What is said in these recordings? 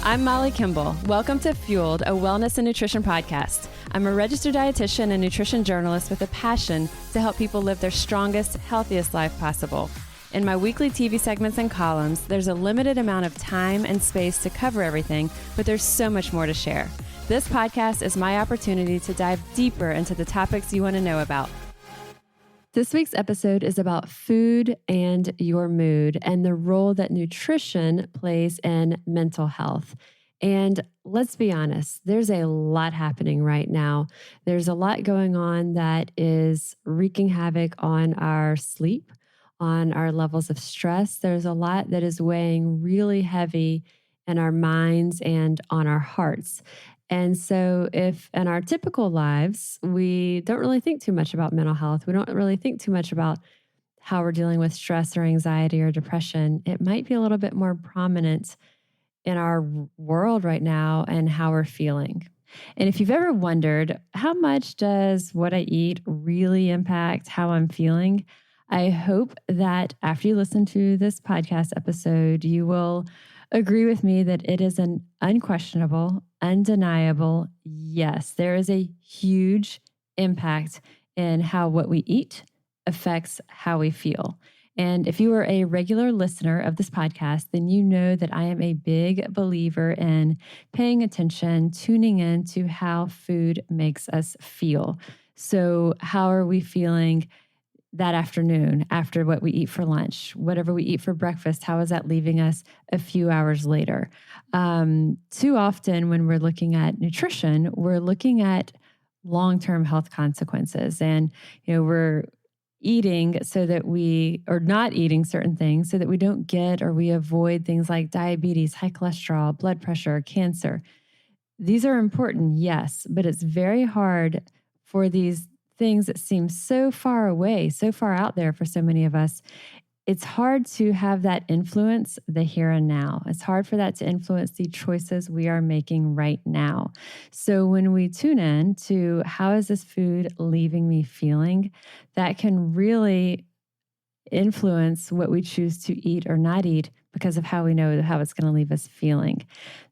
I'm Molly Kimball. Welcome to Fueled, a wellness and nutrition podcast. I'm a registered dietitian and nutrition journalist with a passion to help people live their strongest, healthiest life possible. In my weekly TV segments and columns, there's a limited amount of time and space to cover everything, but there's so much more to share. This podcast is my opportunity to dive deeper into the topics you want to know about. This week's episode is about food and your mood and the role that nutrition plays in mental health. And let's be honest, there's a lot happening right now. There's a lot going on that is wreaking havoc on our sleep, on our levels of stress. There's a lot that is weighing really heavy in our minds and on our hearts. And so if in our typical lives, we don't really think too much about mental health, we don't really think too much about how we're dealing with stress or anxiety or depression, it might be a little bit more prominent in our world right now and how we're feeling. And if you've ever wondered, how much does what I eat really impact how I'm feeling? I hope that after you listen to this podcast episode, you will agree with me that it is an unquestionable, undeniable yes. There is a huge impact in how what we eat affects how we feel. And if you are a regular listener of this podcast, then you know that I am a big believer in paying attention, tuning in to how food makes us feel. So how are we feeling that afternoon after what we eat for lunch, whatever we eat for breakfast, how is that leaving us a few hours later? Too often when we're looking at nutrition, we're looking at long-term health consequences. And, we're eating so that we are not eating certain things so that we don't get or we avoid things like diabetes, high cholesterol, blood pressure, cancer. These are important, yes, but it's very hard for these things that seem so far away, so far out there for so many of us. It's hard to have that influence the here and now. It's hard for that to influence the choices we are making right now. So when we tune in to how is this food leaving me feeling, that can really influence what we choose to eat or not eat because of how we know how it's going to leave us feeling.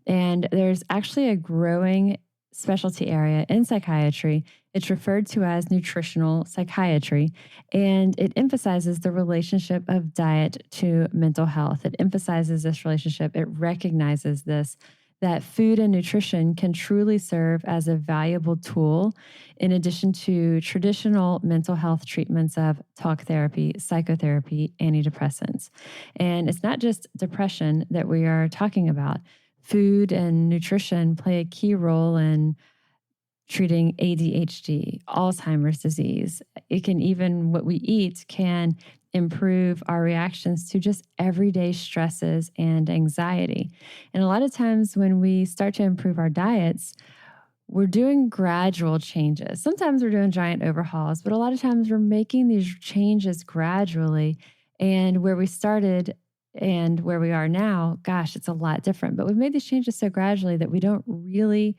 And there's actually a growing specialty area in psychiatry. It's referred to as nutritional psychiatry, and it emphasizes the relationship of diet to mental health. It emphasizes this relationship. It recognizes this, that food and nutrition can truly serve as a valuable tool in addition to traditional mental health treatments of talk therapy, psychotherapy, antidepressants. And it's not just depression that we are talking about. Food and nutrition play a key role in treating ADHD, Alzheimer's disease. It can even, what we eat can improve our reactions to just everyday stresses and anxiety. And a lot of times when we start to improve our diets, we're doing gradual changes. Sometimes we're doing giant overhauls, but a lot of times we're making these changes gradually. And where we started and where we are now, gosh, it's a lot different. But we've made these changes so gradually that we don't really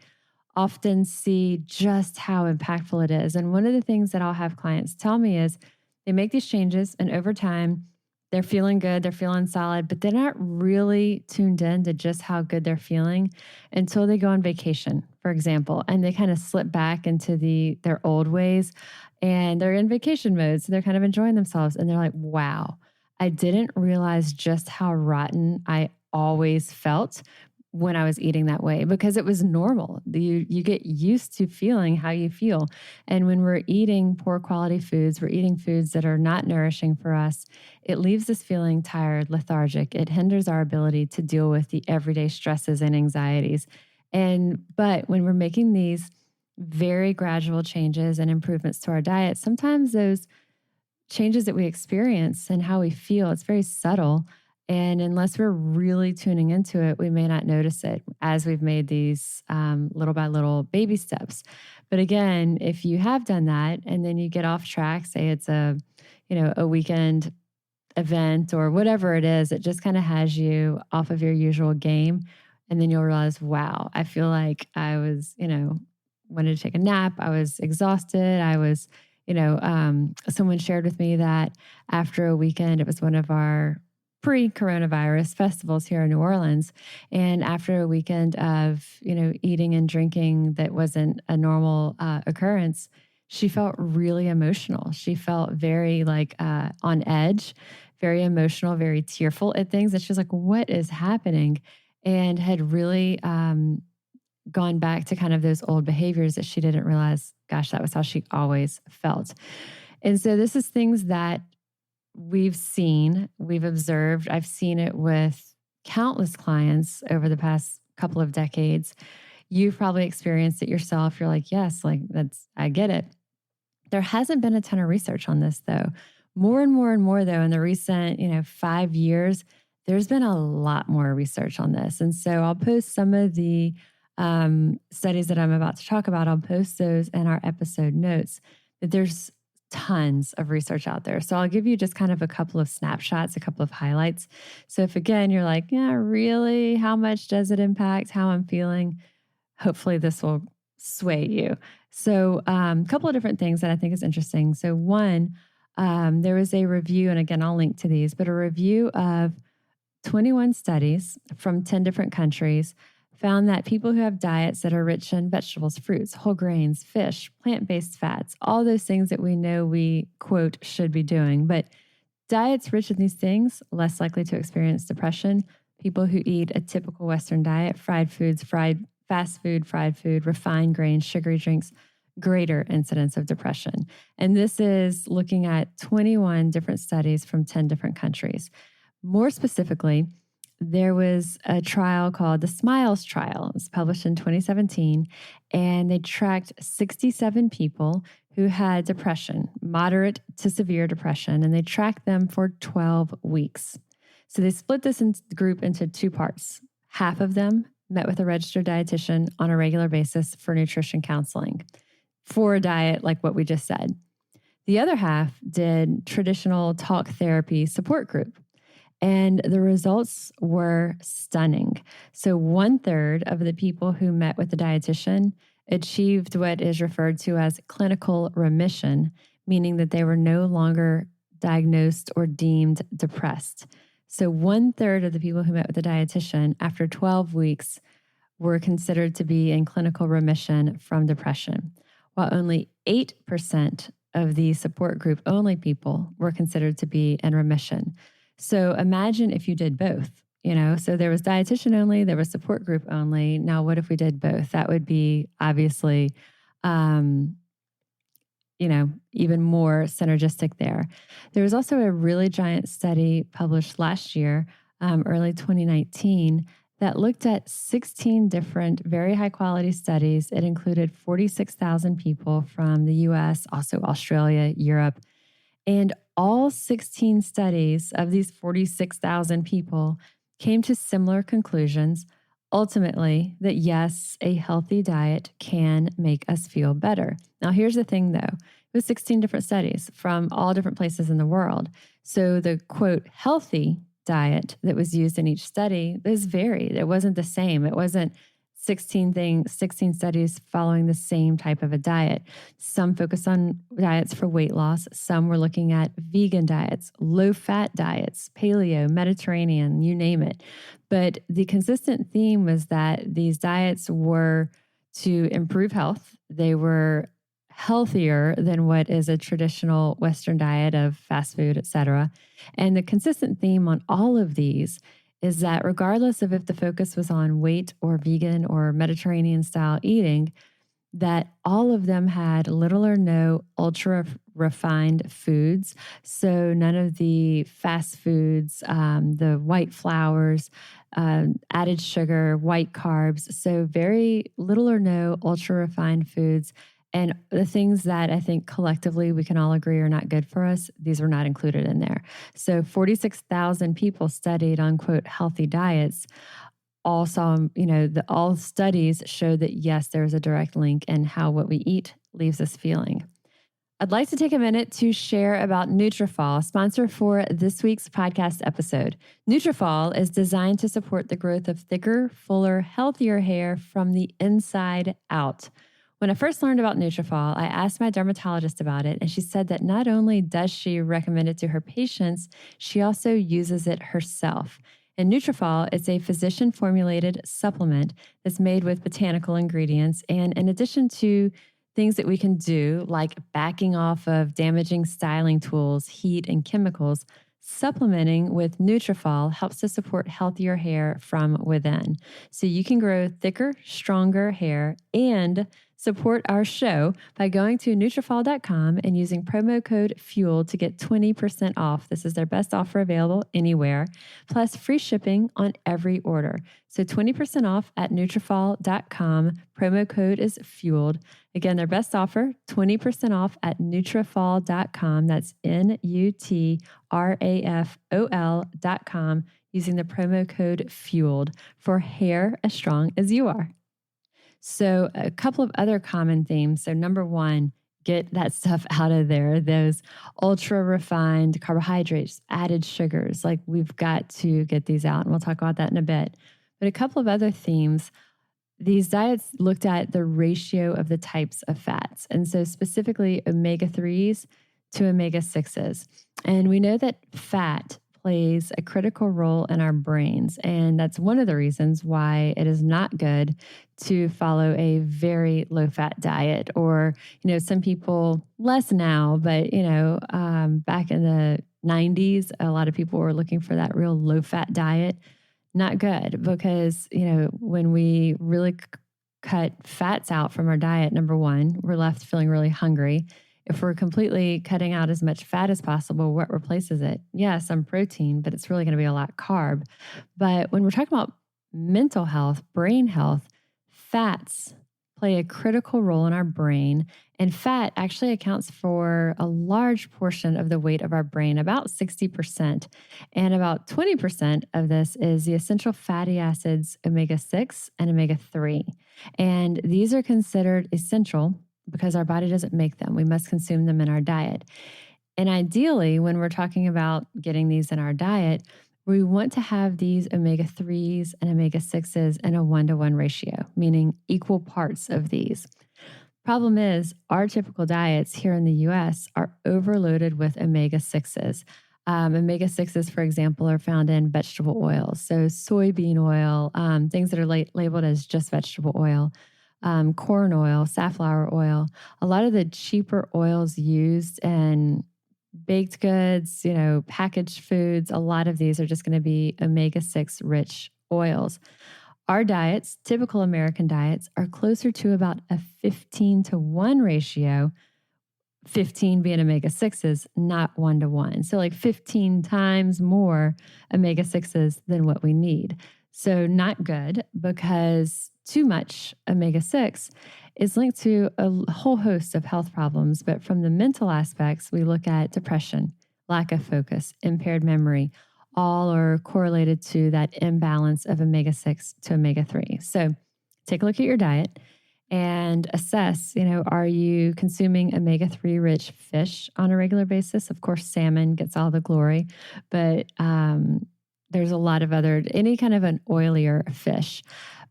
often see just how impactful it is. And one of the things that I'll have clients tell me is they make these changes and over time, they're feeling good, they're feeling solid, but they're not really tuned in to just how good they're feeling until they go on vacation, for example, and they kind of slip back into their old ways and they're in vacation mode. So they're kind of enjoying themselves and they're like, wow, I didn't realize just how rotten I always felt when I was eating that way because it was normal. You get used to feeling how you feel. And when we're eating poor quality foods, we're eating foods that are not nourishing for us, it leaves us feeling tired, lethargic. It hinders our ability to deal with the everyday stresses and anxieties. But when we're making these very gradual changes and improvements to our diet, sometimes those changes that we experience and how we feel, it's very subtle. And unless we're really tuning into it, we may not notice it as we've made these little by little baby steps. But again, if you have done that and then you get off track, say it's a weekend event or whatever it is, it just kind of has you off of your usual game. And then you'll realize, wow, I feel like I was, wanted to take a nap. I was exhausted. I was, someone shared with me that after a weekend, it was one of our pre-coronavirus festivals here in New Orleans. And after a weekend of, eating and drinking that wasn't a normal occurrence, she felt really emotional. She felt very on edge, very emotional, very tearful at things. And she was like, what is happening? And had really gone back to kind of those old behaviors that she didn't realize, gosh, that was how she always felt. And so this is things that we've seen, we've observed. I've seen it with countless clients over the past couple of decades. You've probably experienced it yourself. You're like, yes, I get it. There hasn't been a ton of research on this though. More and more and more though, in the recent, 5 years, there's been a lot more research on this. And so I'll post some of the studies that I'm about to talk about. I'll post those in our episode notes. But there's tons of research out there. So I'll give you just kind of a couple of snapshots, a couple of highlights. So if again, you're like, yeah, really, how much does it impact how I'm feeling? Hopefully this will sway you. So a couple of different things that I think is interesting. So one, there was a review, and again, I'll link to these, but a review of 21 studies from 10 different countries found that people who have diets that are rich in vegetables, fruits, whole grains, fish, plant-based fats, all those things that we know we, quote, should be doing. But diets rich in these things, less likely to experience depression. People who eat a typical Western diet, fried foods, fast food, fried food, refined grains, sugary drinks, greater incidence of depression. And this is looking at 21 different studies from 10 different countries. More specifically, there was a trial called the SMILES trial. It was published in 2017, and they tracked 67 people who had depression, moderate to severe depression, and they tracked them for 12 weeks. So they split this group into two parts. Half of them met with a registered dietitian on a regular basis for nutrition counseling for a diet like what we just said. The other half did traditional talk therapy support group. And the results were stunning. So 1/3 of the people who met with the dietitian achieved what is referred to as clinical remission, meaning that they were no longer diagnosed or deemed depressed. So 1/3 of the people who met with the dietitian after 12 weeks were considered to be in clinical remission from depression, while only 8% of the support group only people were considered to be in remission. So imagine if you did both, so there was dietitian only, there was support group only. Now, what if we did both? That would be obviously, even more synergistic there. There was also a really giant study published last year, early 2019, that looked at 16 different very high quality studies. It included 46,000 people from the US, also Australia, Europe, and all 16 studies of these 46,000 people came to similar conclusions, ultimately, that yes, a healthy diet can make us feel better. Now, here's the thing though. It was 16 different studies from all different places in the world. So the quote, healthy diet that was used in each study is varied. It wasn't the same. It wasn't 16 studies following the same type of a diet. Some focus on diets for weight loss. Some were looking at vegan diets, low-fat diets, paleo, Mediterranean, you name it. But the consistent theme was that these diets were to improve health. They were healthier than what is a traditional Western diet of fast food, et cetera. And the consistent theme on all of these is that regardless of if the focus was on weight or vegan or Mediterranean style eating, that all of them had little or no ultra refined foods. So none of the fast foods, the white flours, added sugar, white carbs. So very little or no ultra refined foods. And the things that I think collectively we can all agree are not good for us, these were not included in there. So 46,000 people studied on, quote, healthy diets. All saw, all studies show that, yes, there's a direct link in how what we eat leaves us feeling. I'd like to take a minute to share about Nutrafol, sponsor for this week's podcast episode. Nutrafol is designed to support the growth of thicker, fuller, healthier hair from the inside out. When I first learned about Nutrafol, I asked my dermatologist about it, and she said that not only does she recommend it to her patients, she also uses it herself. And Nutrafol is a physician-formulated supplement that's made with botanical ingredients. And in addition to things that we can do, like backing off of damaging styling tools, heat, and chemicals, supplementing with Nutrafol helps to support healthier hair from within. So you can grow thicker, stronger hair and support our show by going to Nutrafol.com and using promo code FUEL to get 20% off. This is their best offer available anywhere, plus free shipping on every order. So 20% off at Nutrafol.com. Promo code is FUELED. Again, their best offer, 20% off at Nutrafol.com. That's Nutrafol.com using the promo code FUELED for hair as strong as you are. So a couple of other common themes. So number one, get that stuff out of there. Those ultra refined carbohydrates, added sugars, like we've got to get these out. And we'll talk about that in a bit. But a couple of other themes. These diets looked at the ratio of the types of fats. And so specifically omega-3s to omega-6s. And we know that fat plays a critical role in our brains. And that's one of the reasons why it is not good to follow a very low-fat diet. Or, some people, less now, but, back in the 90s, a lot of people were looking for that real low-fat diet. Not good because, when we really cut fats out from our diet, number one, we're left feeling really hungry. If we're completely cutting out as much fat as possible, what replaces it? Yeah, some protein, but it's really going to be a lot carb. But when we're talking about mental health, brain health, fats play a critical role in our brain. And fat actually accounts for a large portion of the weight of our brain, about 60%. And about 20% of this is the essential fatty acids, omega-6 and omega-3. And these are considered essential because our body doesn't make them. We must consume them in our diet. And ideally, when we're talking about getting these in our diet, we want to have these omega-3s and omega-6s in a 1-to-1 ratio, meaning equal parts of these. Problem is, our typical diets here in the US are overloaded with omega-6s. Omega-6s, for example, are found in vegetable oils. So soybean oil, things that are labeled as just vegetable oil, corn oil, safflower oil, a lot of the cheaper oils used in baked goods, packaged foods, a lot of these are just going to be omega-6 rich oils. Our diets, typical American diets, are closer to about a 15-to-1 ratio, 15 being omega-6s, not 1-to-1. So like 15 times more omega-6s than what we need. So not good because too much omega-6 is linked to a whole host of health problems. But from the mental aspects, we look at depression, lack of focus, impaired memory, all are correlated to that imbalance of omega-6 to omega-3. So take a look at your diet and assess, are you consuming omega-3 rich fish on a regular basis? Of course, salmon gets all the glory, but there's a lot of any kind of an oilier fish.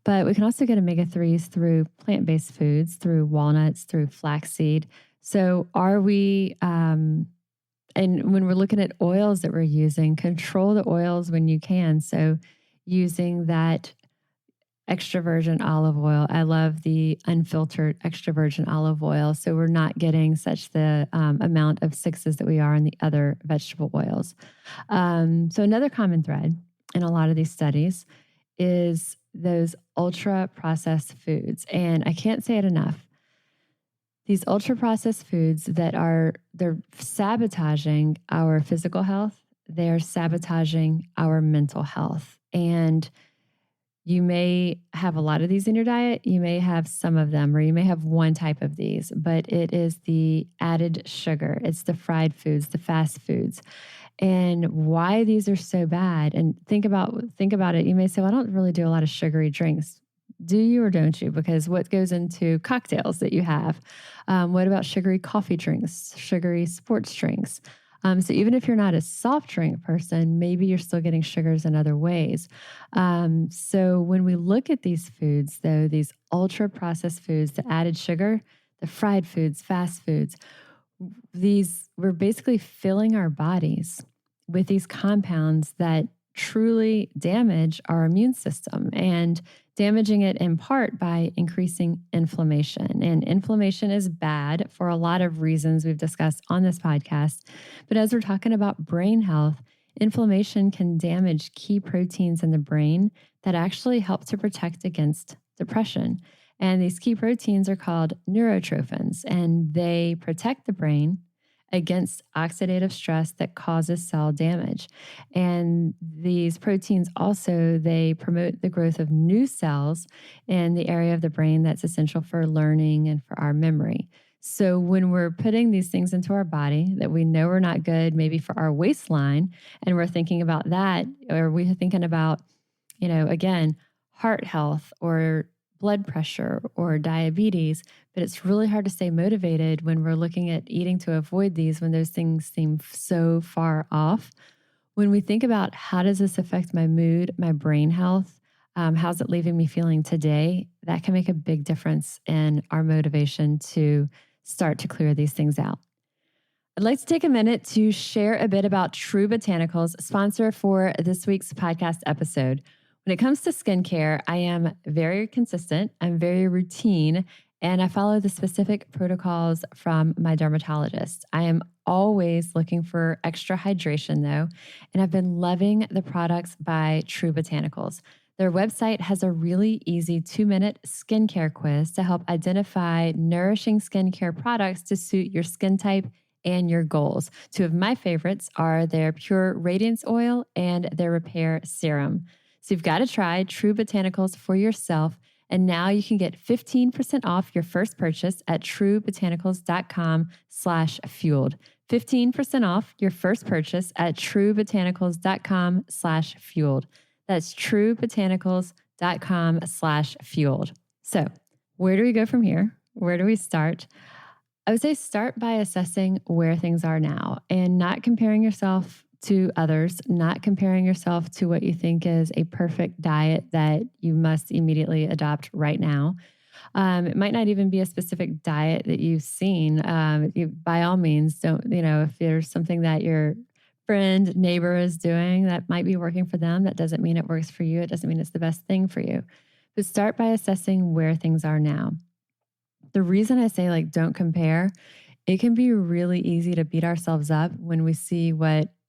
But we can also get omega-3s through plant-based foods, through walnuts, through flaxseed. So are we, and when we're looking at oils that we're using, control the oils when you can. So using that extra virgin olive oil. I love the unfiltered extra virgin olive oil. So we're not getting such the amount of 6s that we are in the other vegetable oils. So another common thread in a lot of these studies is those ultra processed foods. And I can't say it enough. These ultra processed foods they're sabotaging our physical health. They're sabotaging our mental health. And you may have a lot of these in your diet. You may have some of them, or you may have one type of these, but it is the added sugar. It's the fried foods, the fast foods. And why these are so bad. And think about it. You may say, well, I don't really do a lot of sugary drinks. Do you or don't you? Because what goes into cocktails that you have? What about sugary coffee drinks, sugary sports drinks? So even if you're not a soft drink person, maybe you're still getting sugars in other ways. So when we look at these foods, though, these ultra processed foods, the added sugar, the fried foods, fast foods, we're basically filling our bodies with these compounds that truly damage our immune system and damaging it in part by increasing inflammation. And inflammation is bad for a lot of reasons we've discussed on this podcast. But as we're talking about brain health, inflammation can damage key proteins in the brain that actually help to protect against depression. And these key proteins are called neurotrophins, and they protect the brain against oxidative stress that causes cell damage. And these proteins also, they promote the growth of new cells in the area of the brain that's essential for learning and for our memory. So when we're putting these things into our body that we know are not good, maybe for our waistline, and we're thinking about that, or we're thinking about, again, heart health or blood pressure or diabetes, but it's really hard to stay motivated when we're looking at eating to avoid these when those things seem so far off. When we think about how does this affect my mood, my brain health, how's it leaving me feeling today, that can make a big difference in our motivation to start to clear these things out. I'd like to take a minute to share a bit about True Botanicals, sponsor for this week's podcast episode. When it comes to skincare, I am very consistent, I'm very routine, and I follow the specific protocols from my dermatologist. I am always looking for extra hydration though, and I've been loving the products by True Botanicals. Their website has a really easy 2-minute skincare quiz to help identify nourishing skincare products to suit your skin type and your goals. Two of my favorites are their Pure Radiance Oil and their Repair Serum. So you've got to try True Botanicals for yourself. And now you can get 15% off your first purchase at truebotanicals.com/fueled. 15% off your first purchase at truebotanicals.com/fueled. That's truebotanicals.com/fueled. So where do we go from here? Where do we start? I would say start by assessing where things are now and not comparing yourself to others, not comparing yourself to what you think is a perfect diet that you must immediately adopt right now. It might not even be a specific diet that you've seen. By all means, don't, if there's something that your friend, neighbor is doing that might be working for them, that doesn't mean it works for you. It doesn't mean it's the best thing for you. But start by assessing where things are now. The reason I say don't compare, it can be really easy to beat ourselves up when we see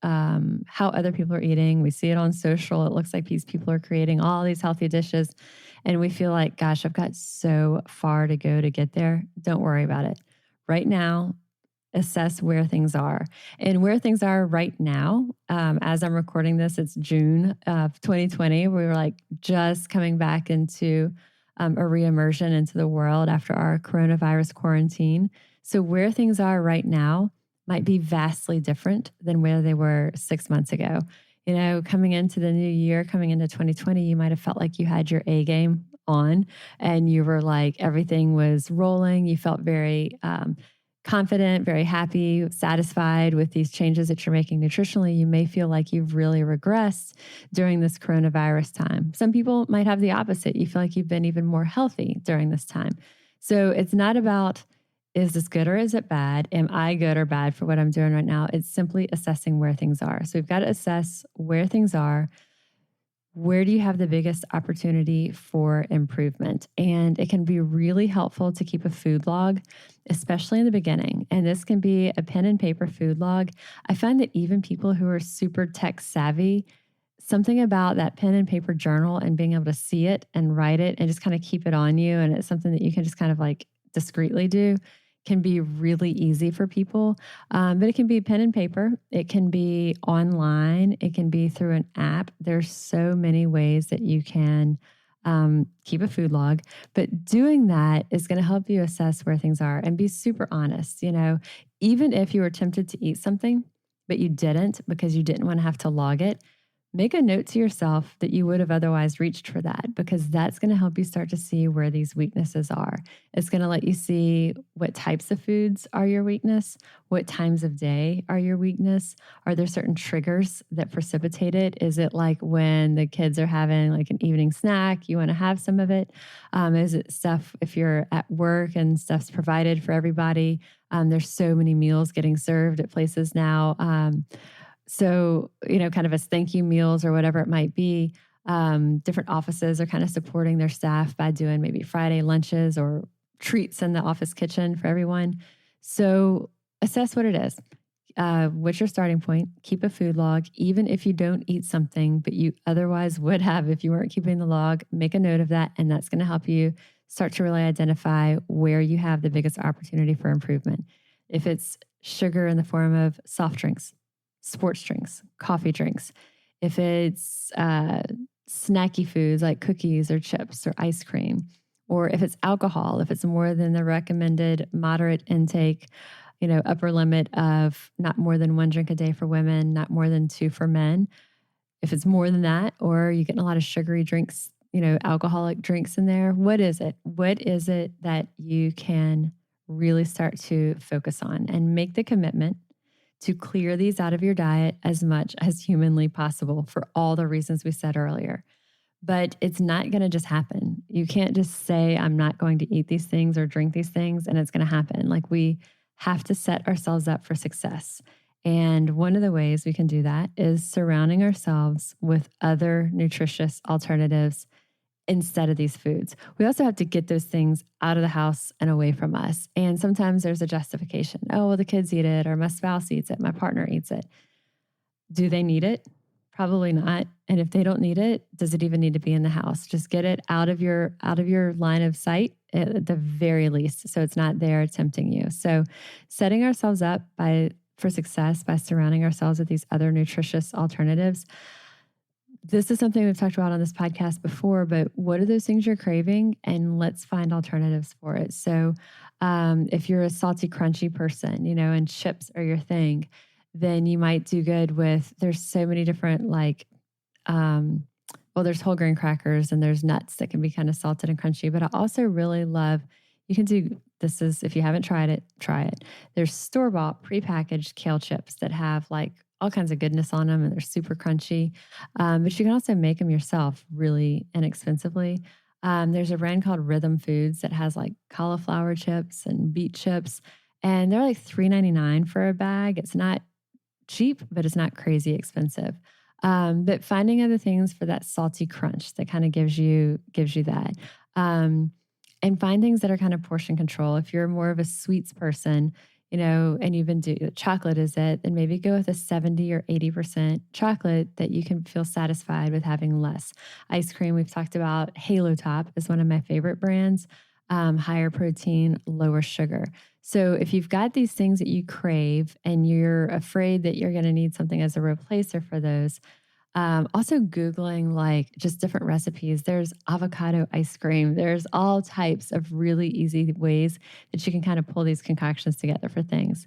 how other people are eating. We see it on social. It looks like these people are creating all these healthy dishes. And we feel like, gosh, I've got so far to go to get there. Don't worry about it. Right now, assess where things are. And where things are right now, as I'm recording this, it's June of 2020. We were just coming back into a re-immersion into the world after our coronavirus quarantine. So where things are right now might be vastly different than where they were 6 months ago. Coming into the new year, coming into 2020, you might have felt like you had your A game on and you were everything was rolling. You felt very confident, very happy, satisfied with these changes that you're making nutritionally. You may feel like you've really regressed during this coronavirus time. Some people might have the opposite. You feel like you've been even more healthy during this time. So it's not about, is this good or is it bad? Am I good or bad for what I'm doing right now? It's simply assessing where things are. So we've got to assess where things are. Where do you have the biggest opportunity for improvement? And it can be really helpful to keep a food log, especially in the beginning. And this can be a pen and paper food log. I find that even people who are super tech savvy, something about that pen and paper journal and being able to see it and write it and just kind of keep it on you. And it's something that you can just kind of discreetly do can be really easy for people. But it can be pen and paper. It can be online. It can be through an app. There's so many ways that you can keep a food log. But doing that is going to help you assess where things are and be super honest. Even if you were tempted to eat something, but you didn't because you didn't want to have to log it, make a note to yourself that you would have otherwise reached for that, because that's going to help you start to see where these weaknesses are. It's going to let you see what types of foods are your weakness, what times of day are your weakness. Are there certain triggers that precipitate it? Is it like when the kids are having like an evening snack, you want to have some of it? Is it stuff if you're at work and stuff's provided for everybody? There's so many meals getting served at places now. So, kind of as thank you meals or whatever it might be, different offices are kind of supporting their staff by doing maybe Friday lunches or treats in the office kitchen for everyone. So assess what it is. What's your starting point? Keep a food log, even if you don't eat something, but you otherwise would have if you weren't keeping the log. Make a note of that, and that's going to help you start to really identify where you have the biggest opportunity for improvement. If it's sugar in the form of soft drinks, sports drinks, coffee drinks, if it's snacky foods like cookies or chips or ice cream, or if it's alcohol, if it's more than the recommended moderate intake, upper limit of not more than 1 drink a day for women, not more than 2 for men. If it's more than that, or you're getting a lot of sugary drinks, alcoholic drinks in there, what is it? What is it that you can really start to focus on and make the commitment to clear these out of your diet as much as humanly possible for all the reasons we said earlier? But it's not going to just happen. You can't just say, I'm not going to eat these things or drink these things, and it's going to happen. Like, we have to set ourselves up for success. And one of the ways we can do that is surrounding ourselves with other nutritious alternatives instead of these foods. We also have to get those things out of the house and away from us. And sometimes there's a justification. Oh, well, the kids eat it, or my spouse eats it, my partner eats it. Do they need it? Probably not. And if they don't need it, does it even need to be in the house? Just get it out of your line of sight at the very least, so it's not there tempting you. So setting ourselves up for success by surrounding ourselves with these other nutritious alternatives. This is something we've talked about on this podcast before, but what are those things you're craving? And let's find alternatives for it. So if you're a salty, crunchy person, and chips are your thing, then you might do good with, there's so many different there's whole grain crackers and there's nuts that can be kind of salted and crunchy. But I also really love, you can do, this is, if you haven't tried it, try it. There's store-bought prepackaged kale chips that have like all kinds of goodness on them and they're super crunchy. But you can also make them yourself really inexpensively. There's a brand called Rhythm Foods that has like cauliflower chips and beet chips, and they're like $3.99 for a bag. It's not cheap, but it's not crazy expensive. But finding other things for that salty crunch that kind of gives you that. And find things that are kind of portion control. If you're more of a sweets person, and you've been doing chocolate is it, then maybe go with a 70 or 80% chocolate that you can feel satisfied with having less. Ice cream, we've talked about. Halo Top is one of my favorite brands. Higher protein, lower sugar. So if you've got these things that you crave and you're afraid that you're going to need something as a replacer for those, also Googling like just different recipes. There's avocado ice cream. There's all types of really easy ways that you can kind of pull these concoctions together for things.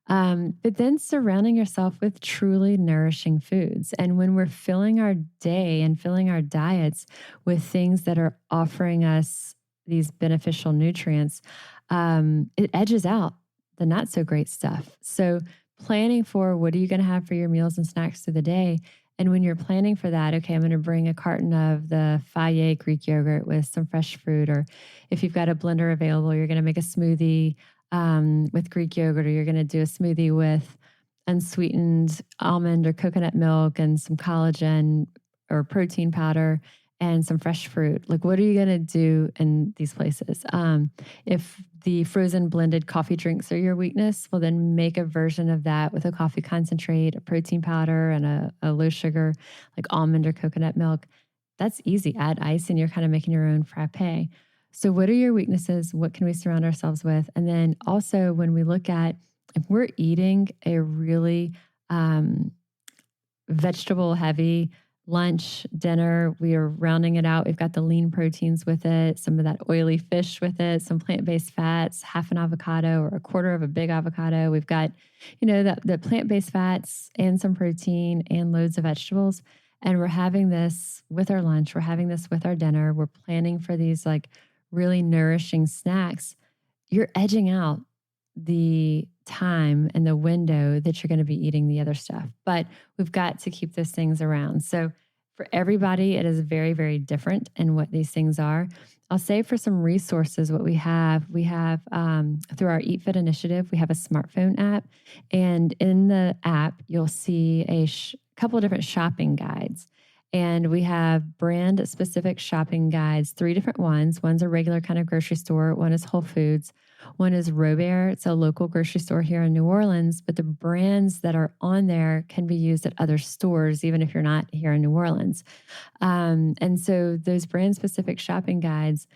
But then surrounding yourself with truly nourishing foods. And when we're filling our day and filling our diets with things that are offering us these beneficial nutrients, it edges out the not so great stuff. So planning for what are you going to have for your meals and snacks through the day. And when you're planning for that, okay, I'm going to bring a carton of the Fage Greek yogurt with some fresh fruit. Or if you've got a blender available, you're going to make a smoothie with Greek yogurt, or you're going to do a smoothie with unsweetened almond or coconut milk and some collagen or protein powder and some fresh fruit. Like, what are you going to do in these places? If the frozen blended coffee drinks are your weakness, well, then make a version of that with a coffee concentrate, a protein powder, and a low sugar, like almond or coconut milk. That's easy. Add ice and you're kind of making your own frappe. So what are your weaknesses? What can we surround ourselves with? And then also when we look at, if we're eating a really vegetable heavy lunch, dinner, we are rounding it out. We've got the lean proteins with it, some of that oily fish with it, some plant-based fats, half an avocado or a quarter of a big avocado. We've got, the plant-based fats and some protein and loads of vegetables. and we're having this with our lunch, we're having this with our dinner, we're planning for these like really nourishing snacks, you're edging out the time and the window that you're going to be eating the other stuff. But we've got to keep those things around. So for everybody, it is very, very different in what these things are. I'll say for some resources, what we have through our Eat Fit initiative, we have a smartphone app. And in the app, you'll see a couple of different shopping guides. And we have brand specific shopping guides, 3 different ones. One's a regular kind of grocery store. One is Whole Foods. One is Robert. It's a local grocery store here in New Orleans, but the brands that are on there can be used at other stores, even if you're not here in New Orleans. And so those brand specific shopping guides,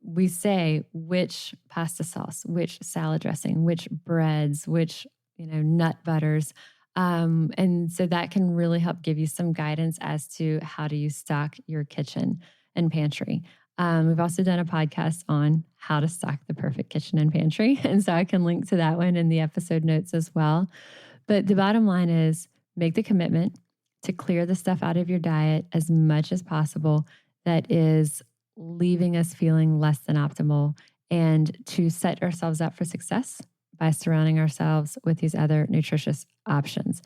we say which pasta sauce, which salad dressing, which breads, which, nut butters. And so that can really help give you some guidance as to how do you stock your kitchen and pantry. We've also done a podcast on how to stock the perfect kitchen and pantry. And so I can link to that one in the episode notes as well. But the bottom line is make the commitment to clear the stuff out of your diet as much as possible that is leaving us feeling less than optimal, and to set ourselves up for success by surrounding ourselves with these other nutritious options.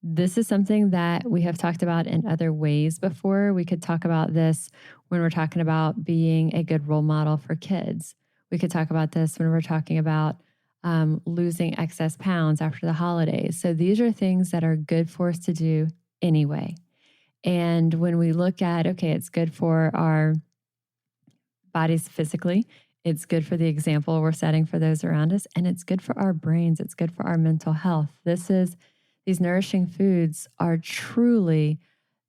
This is something that we have talked about in other ways before. We could talk about this when we're talking about being a good role model for kids. We could talk about this when we're talking about losing excess pounds after the holidays. So these are things that are good for us to do anyway. And when we look at, okay, it's good for our bodies physically, it's good for the example we're setting for those around us, and it's good for our brains. It's good for our mental health. These nourishing foods are truly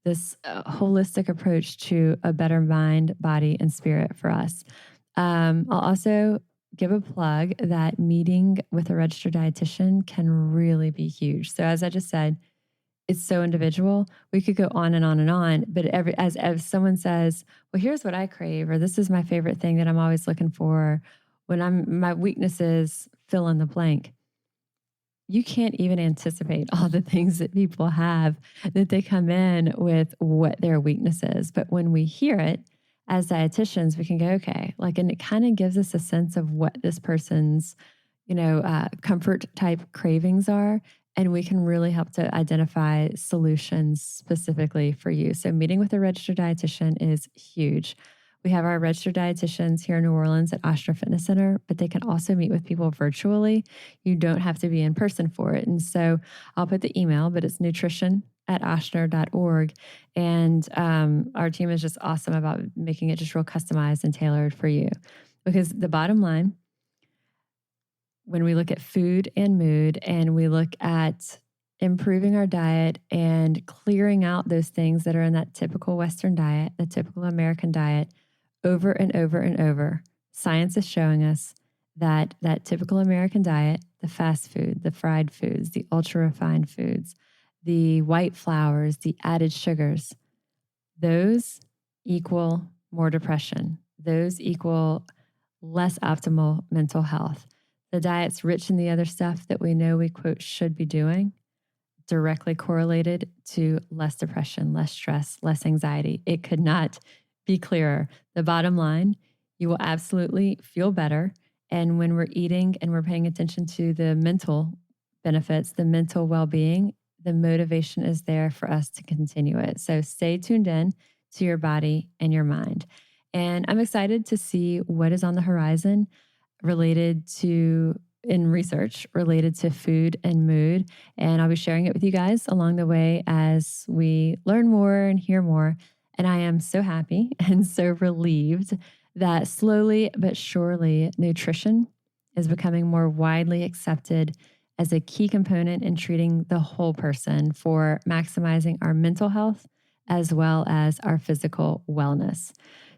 this holistic approach to a better mind, body, and spirit for us. I'll also give a plug that meeting with a registered dietitian can really be huge. So as I just said, it's so individual. We could go on and on and on, but as someone says, well, here's what I crave, or this is my favorite thing that I'm always looking for, my weakness is fill in the blank. You can't even anticipate all the things that people have that they come in with what their weakness is. But when we hear it as dietitians, we can go, okay, and it kind of gives us a sense of what this person's, comfort type cravings are. And we can really help to identify solutions specifically for you. So meeting with a registered dietitian is huge. We have our registered dietitians here in New Orleans at Ochsner Fitness Center, but they can also meet with people virtually. You don't have to be in person for it. And so I'll put the email, but it's nutrition@ochsner.org. And our team is just awesome about making it just real customized and tailored for you. Because the bottom line, when we look at food and mood, and we look at improving our diet and clearing out those things that are in that typical Western diet, the typical American diet, over and over and over, science is showing us that that typical American diet, the fast food, the fried foods, the ultra refined foods, the white flours, the added sugars, those equal more depression. Those equal less optimal mental health. The diet's rich in the other stuff that we know we, quote, should be doing, directly correlated to less depression, less stress, less anxiety. It could not be clearer. The bottom line, you will absolutely feel better. And when we're eating and we're paying attention to the mental benefits, the mental well-being, the motivation is there for us to continue it. So stay tuned in to your body and your mind. And I'm excited to see what is on the horizon in research related to food and mood. And I'll be sharing it with you guys along the way as we learn more and hear more. And I am so happy and so relieved that slowly but surely nutrition is becoming more widely accepted as a key component in treating the whole person for maximizing our mental health as well as our physical wellness.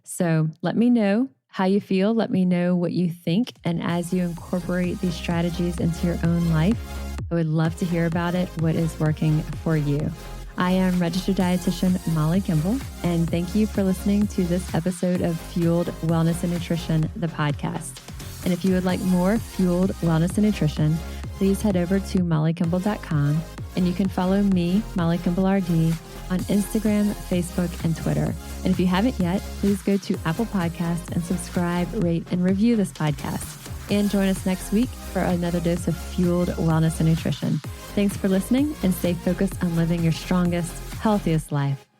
So let me know how you feel. Let me know what you think. And as you incorporate these strategies into your own life, I would love to hear about it, what is working for you. I am registered dietitian Molly Kimball, and thank you for listening to this episode of Fueled Wellness and Nutrition, the podcast. And if you would like more Fueled Wellness and Nutrition, please head over to mollykimball.com, and you can follow me, Molly Kimball RD, on Instagram, Facebook, and Twitter. And if you haven't yet, please go to Apple Podcasts and subscribe, rate, and review this podcast. And join us next week for another dose of fueled wellness and nutrition. Thanks for listening, and stay focused on living your strongest, healthiest life.